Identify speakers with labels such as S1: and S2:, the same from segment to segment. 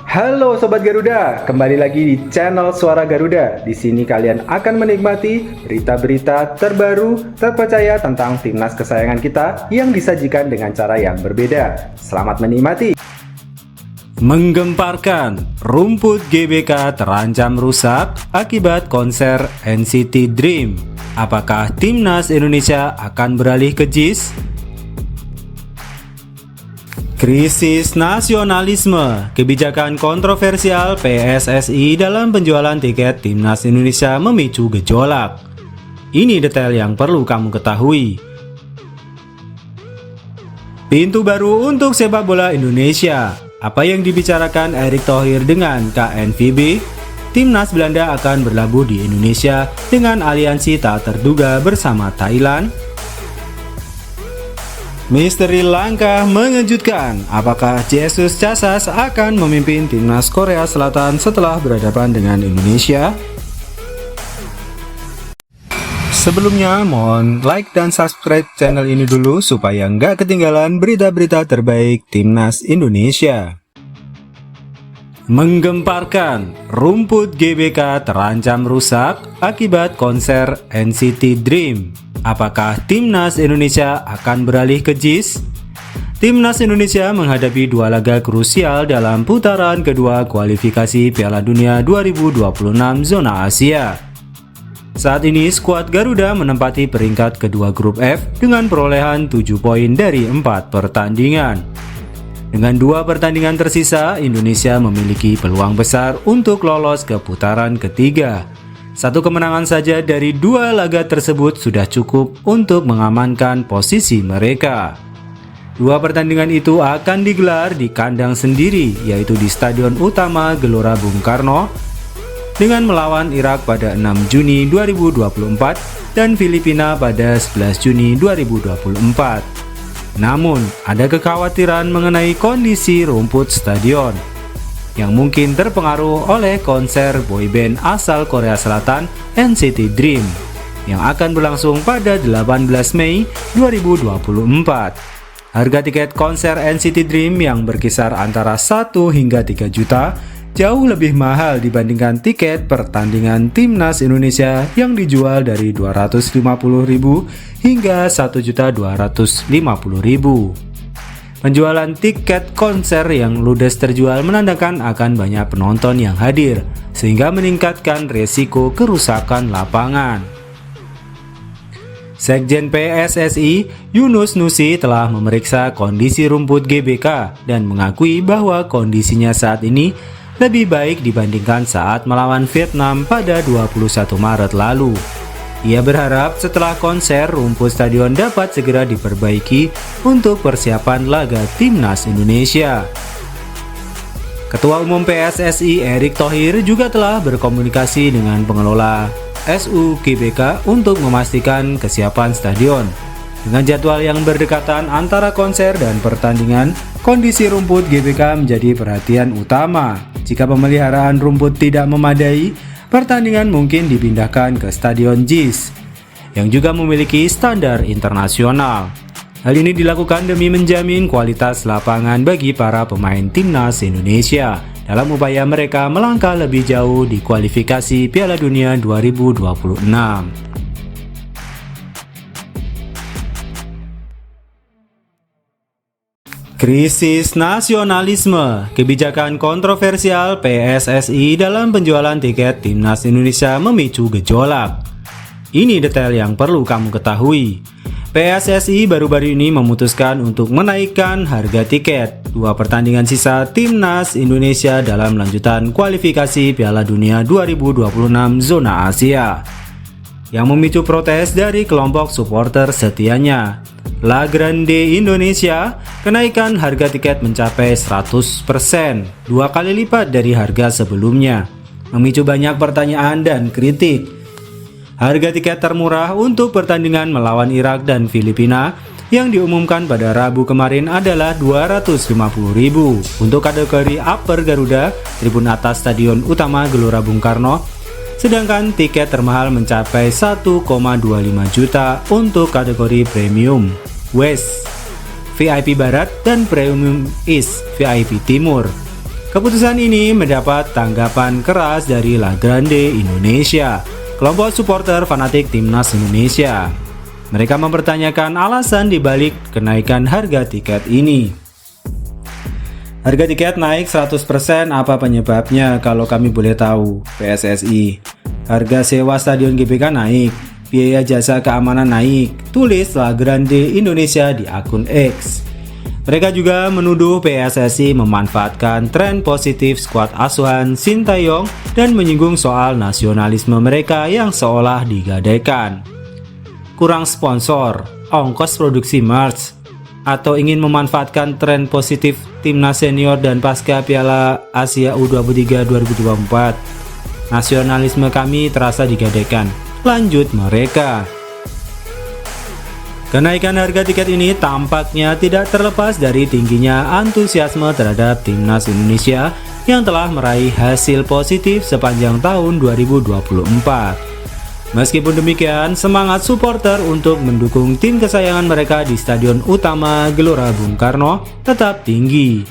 S1: Halo Sobat Garuda, kembali lagi di channel Suara Garuda. Di sini kalian akan menikmati berita-berita terbaru, terpercaya tentang timnas kesayangan kita yang disajikan dengan cara yang berbeda. Selamat menikmati.
S2: Menggemparkan, rumput GBK terancam rusak akibat konser NCT Dream. Apakah timnas Indonesia akan beralih ke JIS? Krisis nasionalisme, kebijakan kontroversial PSSI dalam penjualan tiket timnas Indonesia memicu gejolak. Ini detail yang perlu kamu ketahui. Pintu baru untuk sepak bola Indonesia. Apa yang dibicarakan Erick Thohir dengan KNVB? Timnas Belanda akan berlabuh di Indonesia dengan aliansi tak terduga bersama Thailand. Misteri langkah mengejutkan. Apakah Jesus Casas akan memimpin timnas Korea Selatan setelah berhadapan dengan Indonesia? Sebelumnya mohon like dan subscribe channel ini dulu supaya nggak ketinggalan berita-berita terbaik timnas Indonesia. Menggemparkan, rumput GBK terancam rusak akibat konser NCT Dream. Apakah timnas Indonesia akan beralih ke JIS? Timnas Indonesia menghadapi dua laga krusial dalam putaran kedua kualifikasi Piala Dunia 2026 zona Asia. Saat ini skuad Garuda menempati peringkat kedua grup F dengan perolehan 7 poin dari 4 pertandingan. Dengan 2 pertandingan tersisa, Indonesia memiliki peluang besar untuk lolos ke putaran ketiga. 1 kemenangan saja dari 2 laga tersebut sudah cukup untuk mengamankan posisi mereka. 2 pertandingan itu akan digelar di kandang sendiri, yaitu di Stadion Utama Gelora Bung Karno, dengan melawan Irak pada 6 Juni 2024 dan Filipina pada 11 Juni 2024. Namun, ada kekhawatiran mengenai kondisi rumput stadion yang mungkin terpengaruh oleh konser boyband asal Korea Selatan NCT Dream yang akan berlangsung pada 18 Mei 2024. Harga tiket konser NCT Dream yang berkisar antara 1 hingga 3 juta jauh lebih mahal dibandingkan tiket pertandingan timnas Indonesia yang dijual dari 250.000 hingga 1.250.000. Penjualan tiket konser yang ludes terjual menandakan akan banyak penonton yang hadir, sehingga meningkatkan resiko kerusakan lapangan. Sekjen PSSI, Yunus Nusi telah memeriksa kondisi rumput GBK dan mengakui bahwa kondisinya saat ini lebih baik dibandingkan saat melawan Vietnam pada 21 Maret lalu. Ia berharap setelah konser rumput stadion dapat segera diperbaiki untuk persiapan laga timnas Indonesia. Ketua Umum PSSI Erick Thohir juga telah berkomunikasi dengan pengelola SU GBK untuk memastikan kesiapan stadion. Dengan jadwal yang berdekatan antara konser dan pertandingan, kondisi rumput GBK menjadi perhatian utama. Jika pemeliharaan rumput tidak memadai, pertandingan mungkin dipindahkan ke Stadion JIS yang juga memiliki standar internasional. Hal ini dilakukan demi menjamin kualitas lapangan bagi para pemain timnas Indonesia dalam upaya mereka melangkah lebih jauh di kualifikasi Piala Dunia 2026. Krisis nasionalisme, kebijakan kontroversial PSSI dalam penjualan tiket timnas Indonesia memicu gejolak. Ini detail yang perlu kamu ketahui. PSSI baru-baru ini memutuskan untuk menaikkan harga tiket 2 pertandingan sisa timnas Indonesia dalam lanjutan kualifikasi Piala Dunia 2026 zona Asia, yang memicu protes dari kelompok supporter setianya. La Grande Indonesia, kenaikan harga tiket mencapai 100%, 2 kali lipat dari harga sebelumnya, memicu banyak pertanyaan dan kritik. Harga tiket termurah untuk pertandingan melawan Irak dan Filipina yang diumumkan pada Rabu kemarin adalah 250.000 untuk kategori Upper Garuda, tribun atas Stadion Utama Gelora Bung Karno, sedangkan tiket termahal mencapai 1,25 juta untuk kategori Premium West, VIP Barat, dan Premium East, VIP Timur. Keputusan ini mendapat tanggapan keras dari La Grande Indonesia, kelompok supporter fanatik Timnas Indonesia. Mereka mempertanyakan alasan dibalik kenaikan harga tiket ini. Harga tiket naik 100%, apa penyebabnya kalau kami boleh tahu? PSSI. Harga sewa stadion GBK naik, biaya jasa keamanan naik, tulis La Grande Indonesia di akun X. Mereka juga menuduh PSSI memanfaatkan tren positif skuad asuhan Sintayong dan menyinggung soal nasionalisme mereka yang seolah digadaikan. Kurang sponsor, ongkos produksi merch, atau ingin memanfaatkan tren positif timnas senior dan pasca Piala Asia U23 2024. Nasionalisme kami terasa digadaikan, lanjut mereka. Kenaikan harga tiket ini tampaknya tidak terlepas dari tingginya antusiasme terhadap Timnas Indonesia yang telah meraih hasil positif sepanjang tahun 2024. Meskipun demikian, semangat supporter untuk mendukung tim kesayangan mereka di Stadion Utama Gelora Bung Karno tetap tinggi.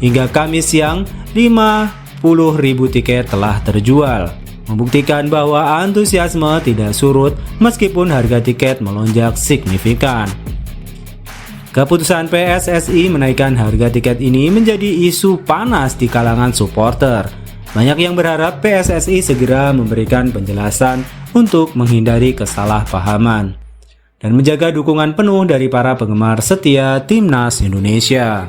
S2: Hingga Kamis siang, 50.000 tiket telah terjual, membuktikan bahwa antusiasme tidak surut meskipun harga tiket melonjak signifikan. Keputusan PSSI menaikkan harga tiket ini menjadi isu panas di kalangan supporter. Banyak yang berharap PSSI segera memberikan penjelasan untuk menghindari kesalahpahaman dan menjaga dukungan penuh dari para penggemar setia Timnas Indonesia.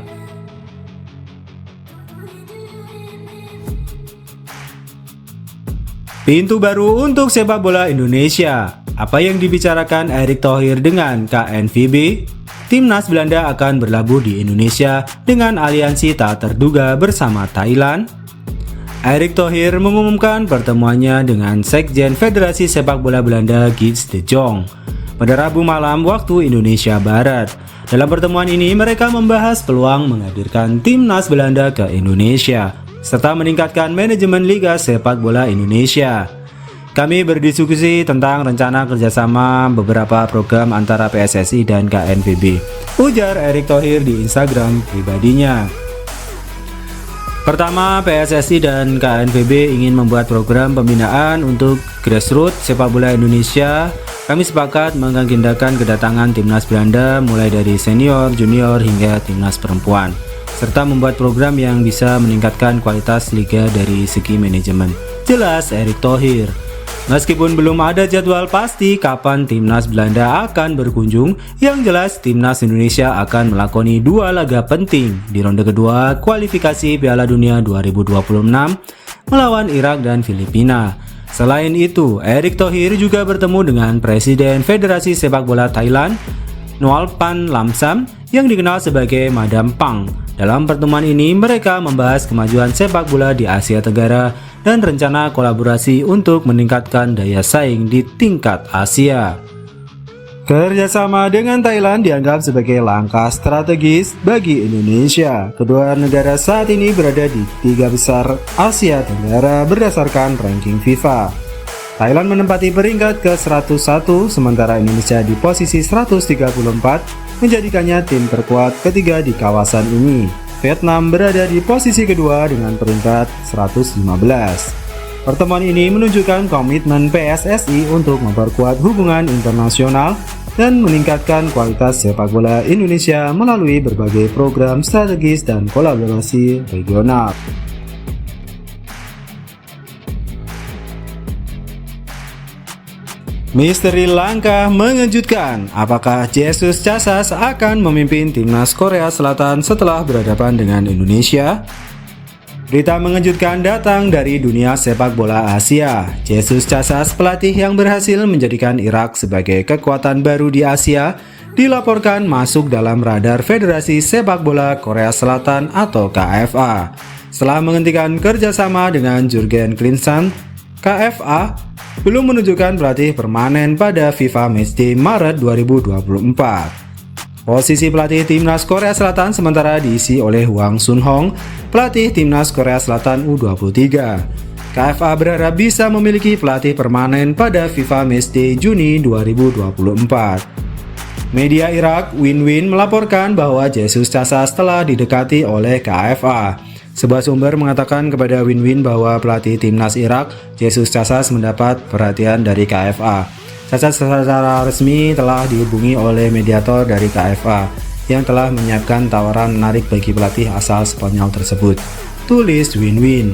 S2: Pintu baru untuk sepak bola Indonesia. Apa yang dibicarakan Erick Thohir dengan KNVB? Timnas Belanda akan berlabuh di Indonesia dengan aliansi tak terduga bersama Thailand. Erick Thohir mengumumkan pertemuannya dengan Sekjen Federasi Sepak Bola Belanda Gids de Jong pada Rabu malam waktu Indonesia Barat. Dalam pertemuan ini mereka membahas peluang menghadirkan Timnas Belanda ke Indonesia serta meningkatkan manajemen Liga Sepak Bola Indonesia. Kami berdiskusi tentang rencana kerjasama beberapa program antara PSSI dan KNVB, ujar Erick Thohir di Instagram pribadinya. Pertama, PSSI dan KNVB ingin membuat program pembinaan untuk grassroots sepak bola Indonesia. Kami sepakat mengagendakan kedatangan Timnas Belanda mulai dari senior, junior hingga Timnas perempuan, serta membuat program yang bisa meningkatkan kualitas liga dari segi manajemen, jelas Erick Thohir. Meskipun belum ada jadwal pasti kapan Timnas Belanda akan berkunjung, yang jelas Timnas Indonesia akan melakoni 2 laga penting di ronde kedua kualifikasi Piala Dunia 2026 melawan Irak dan Filipina. Selain itu, Erick Thohir juga bertemu dengan Presiden Federasi Sepak Bola Thailand, Nualpan Lamsam, yang dikenal sebagai Madam Pang. Dalam pertemuan ini, mereka membahas kemajuan sepak bola di Asia Tenggara dan rencana kolaborasi untuk meningkatkan daya saing di tingkat Asia. Kerjasama dengan Thailand dianggap sebagai langkah strategis bagi Indonesia. Kedua negara saat ini berada di 3 besar Asia Tenggara berdasarkan ranking FIFA. Thailand menempati peringkat ke-101, sementara Indonesia di posisi 134, menjadikannya tim terkuat ketiga di kawasan ini. Vietnam berada di posisi kedua dengan peringkat 115. Pertemuan ini menunjukkan komitmen PSSI untuk memperkuat hubungan internasional dan meningkatkan kualitas sepak bola Indonesia melalui berbagai program strategis dan kolaborasi regional. Misteri langkah mengejutkan. Apakah Jesus Casas akan memimpin Timnas Korea Selatan setelah berhadapan dengan Indonesia? Berita mengejutkan datang dari dunia sepak bola Asia. Jesus Casas, pelatih yang berhasil menjadikan Irak sebagai kekuatan baru di Asia, dilaporkan masuk dalam radar Federasi Sepak Bola Korea Selatan atau KFA. Setelah menghentikan kerjasama dengan Jurgen Klinsmann, KFA belum menunjukkan pelatih permanen pada FIFA Matchday Maret 2024. Posisi pelatih Timnas Korea Selatan sementara diisi oleh Hwang Sun-hong, pelatih Timnas Korea Selatan U23. KFA berharap bisa memiliki pelatih permanen pada FIFA Matchday Juni 2024. Media Irak Win-Win melaporkan bahwa Jesus Casas telah didekati oleh KFA. Sebuah sumber mengatakan kepada Win bahwa pelatih timnas Irak, Jesus Casas, mendapat perhatian dari KFA. Casas secara resmi telah dihubungi oleh mediator dari KFA yang telah menyiapkan tawaran menarik bagi pelatih asal Spanyol tersebut, tulis Win.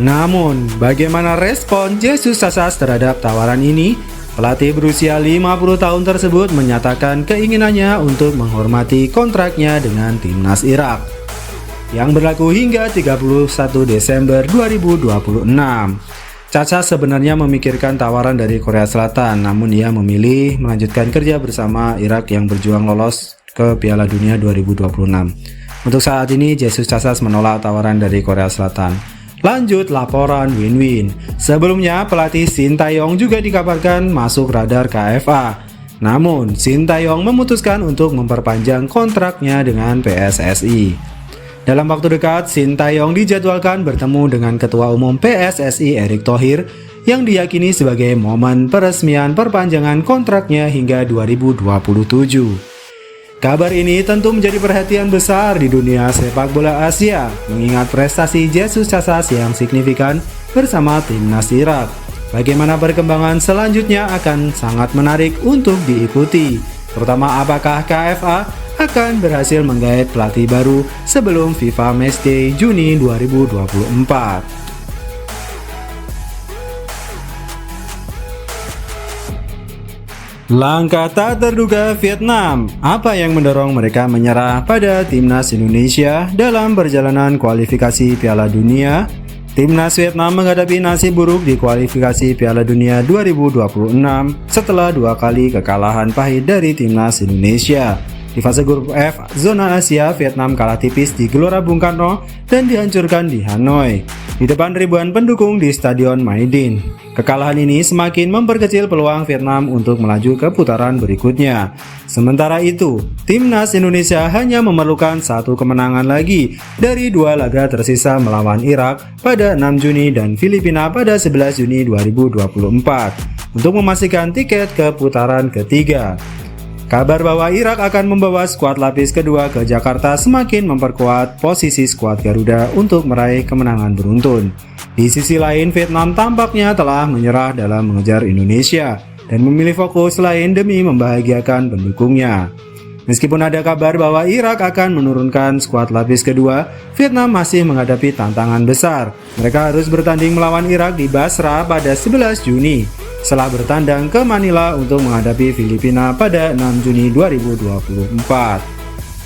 S2: Namun, bagaimana respon Jesus Casas terhadap tawaran ini? Pelatih berusia 50 tahun tersebut menyatakan keinginannya untuk menghormati kontraknya dengan timnas Irak yang berlaku hingga 31 Desember 2026. Casas sebenarnya memikirkan tawaran dari Korea Selatan, namun ia memilih melanjutkan kerja bersama Irak yang berjuang lolos ke Piala Dunia 2026. Untuk saat ini, Jesus Casas menolak tawaran dari Korea Selatan. Lanjut laporan Win. Sebelumnya, pelatih Shin Tae-yong juga dikabarkan masuk radar KFA. Namun, Shin Tae-yong memutuskan untuk memperpanjang kontraknya dengan PSSI. Dalam waktu dekat, Shin Tae-yong dijadwalkan bertemu dengan Ketua Umum PSSI Erick Thohir yang diyakini sebagai momen peresmian perpanjangan kontraknya hingga 2027. Kabar ini tentu menjadi perhatian besar di dunia sepak bola Asia, mengingat prestasi Jesus Casas yang signifikan bersama timnas Irak. Bagaimana perkembangan selanjutnya akan sangat menarik untuk diikuti, terutama apakah KFA akan berhasil menggait pelatih baru sebelum FIFA Matchday Juni 2024. Langkah tak terduga Vietnam, apa yang mendorong mereka menyerah pada timnas Indonesia dalam perjalanan kualifikasi Piala Dunia? Timnas Vietnam menghadapi nasib buruk di kualifikasi Piala Dunia 2026 setelah 2 kali kekalahan pahit dari timnas Indonesia. Di fase grup F, zona Asia, Vietnam kalah tipis di Gelora Bung Karno dan dihancurkan di Hanoi, di depan ribuan pendukung di Stadion Maidin. Kekalahan ini semakin memperkecil peluang Vietnam untuk melaju ke putaran berikutnya. Sementara itu, timnas Indonesia hanya memerlukan 1 kemenangan lagi dari 2 laga tersisa melawan Irak pada 6 Juni dan Filipina pada 11 Juni 2024 untuk memastikan tiket ke putaran ketiga. Kabar bahwa Irak akan membawa skuad lapis kedua ke Jakarta semakin memperkuat posisi skuad Garuda untuk meraih kemenangan beruntun. Di sisi lain, Vietnam tampaknya telah menyerah dalam mengejar Indonesia dan memilih fokus lain demi membahagiakan pendukungnya. Meskipun ada kabar bahwa Irak akan menurunkan skuad lapis kedua, Vietnam masih menghadapi tantangan besar. Mereka harus bertanding melawan Irak di Basra pada 11 Juni. Setelah bertandang ke Manila untuk menghadapi Filipina pada 6 Juni 2024.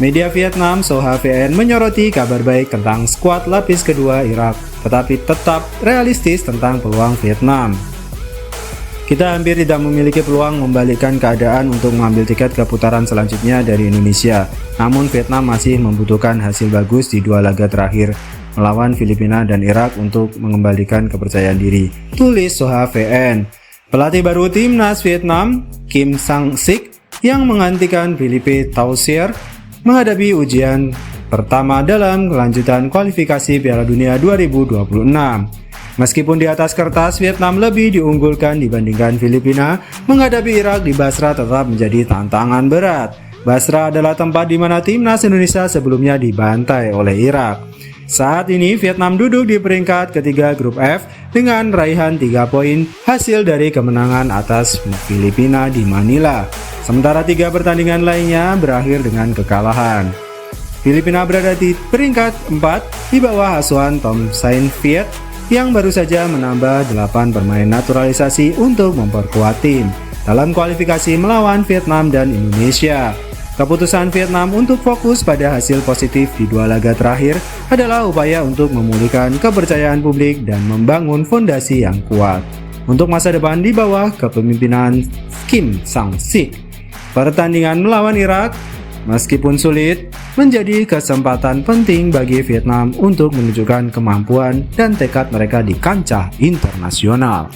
S2: Media Vietnam Soha VN menyoroti kabar baik tentang skuad lapis kedua Irak, tetapi tetap realistis tentang peluang Vietnam. Kita hampir tidak memiliki peluang membalikkan keadaan untuk mengambil tiket ke putaran selanjutnya dari Indonesia. Namun Vietnam masih membutuhkan hasil bagus di 2 laga terakhir melawan Filipina dan Irak untuk mengembalikan kepercayaan diri, tulis Soha VN. Pelatih baru timnas Vietnam, Kim Sang-sik, yang menggantikan Philippe Taussier, menghadapi ujian pertama dalam kelanjutan kualifikasi Piala Dunia 2026. Meskipun di atas kertas Vietnam lebih diunggulkan dibandingkan Filipina, menghadapi Irak di Basra tetap menjadi tantangan berat. Basra adalah tempat di mana timnas Indonesia sebelumnya dibantai oleh Irak. Saat ini Vietnam duduk di peringkat ketiga grup F dengan raihan 3 poin hasil dari kemenangan atas Filipina di Manila. Sementara 3 pertandingan lainnya berakhir dengan kekalahan. Filipina berada di peringkat 4 di bawah asuhan Tom Saintfiet yang baru saja menambah 8 pemain naturalisasi untuk memperkuat tim dalam kualifikasi melawan Vietnam dan Indonesia. Keputusan Vietnam untuk fokus pada hasil positif di 2 laga terakhir adalah upaya untuk memulihkan kepercayaan publik dan membangun fondasi yang kuat untuk masa depan di bawah kepemimpinan Kim Sang-sik. Pertandingan melawan Irak, meskipun sulit, menjadi kesempatan penting bagi Vietnam untuk menunjukkan kemampuan dan tekad mereka di kancah internasional.